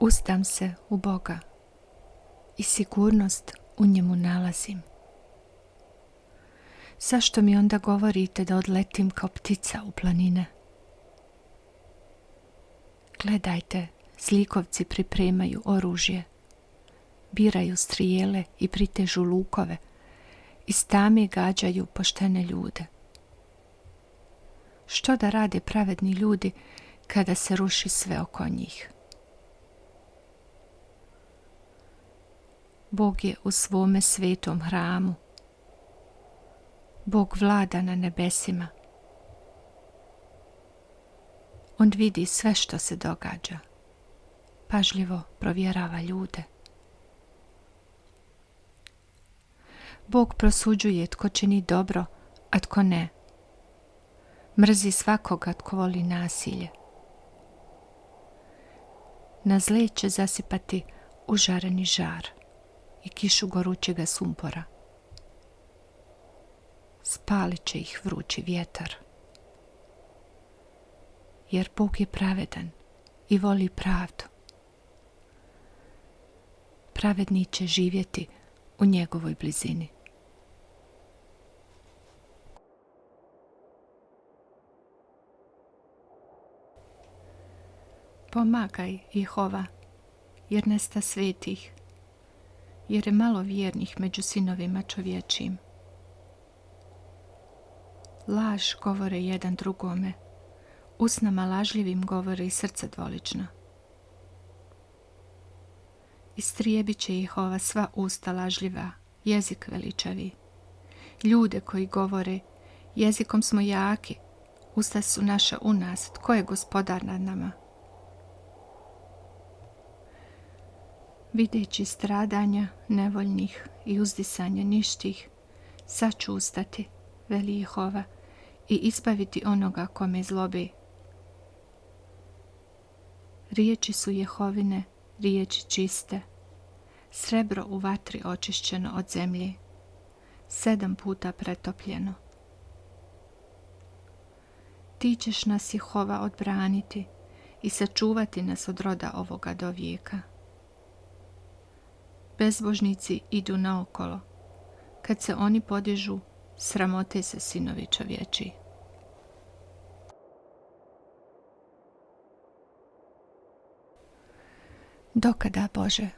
Uzdam se u Boga i sigurnost u njemu nalazim. Zašto mi onda govorite da odletim kao ptica u planine? Gledajte, zlikovci pripremaju oružje, biraju strijele i pritežu lukove i s tame gađaju poštene ljude. Što da rade pravedni ljudi kada se ruši sve oko njih? Bog je u svome svetom hramu. Bog vlada na nebesima. On vidi sve što se događa. Pažljivo provjerava ljude. Bog prosuđuje tko čini dobro, a tko ne. Mrzi svakoga tko voli nasilje. Na zle će zasipati užareni žar i kišu gorućega sumpora. Spalit će ih vrući vjetar. Jer Bog je pravedan i voli pravdu. Pravedni će živjeti u njegovoj blizini. Pomagaj, Jehova, jer nesta svetih, jer je malo vjernih među sinovima čovječijim. Laž govore jedan drugome, usnama lažljivim govore i srce dvolično. Istrijebit će Jehova sva usta lažljiva, jezik veličavi. Ljude koji govore, jezikom smo jaki, usta su naša u nas, tko je gospodar nad nama? Videći stradanja nevoljnih i uzdisanja ništih, sad ću ustati, veli Jehova, i izbaviti onoga kome zlobi. Riječi su Jehovine, riječi čiste, srebro u vatri očišćeno od zemlje, 7 puta pretopljeno. Ti ćeš nas, Jehova, odbraniti i sačuvati nas od roda ovoga do vijeka. Bezbožnici idu naokolo, kad se oni podižu, sramote se sinovi čovječiji. Dokada, Bože?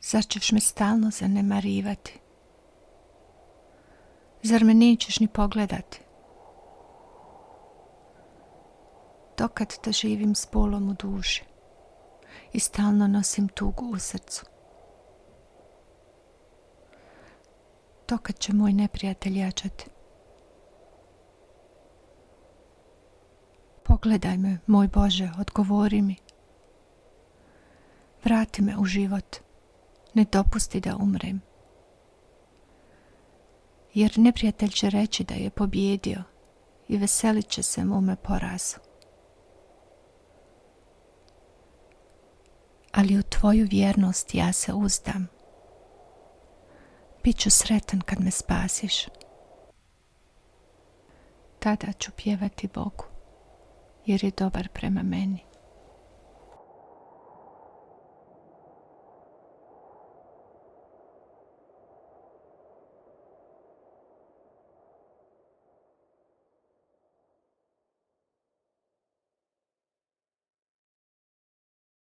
Zar ćeš me stalno zanemarivati? Zar me nećeš ni pogledati? Dokad da živim s bolom u duši i stalno nosim tugu u srcu? Dokad će moj neprijatelj jačati? Pogledaj me, moj Bože, odgovori mi. Vrati me u život, ne dopusti da umrem. Jer neprijatelj će reći da je pobjedio i veselit će se mome porazu. Ali u tvoju vjernost ja se uzdam. Biću sretan kad me spasiš. Tada ću pjevati Bogu, jer je dobar prema meni.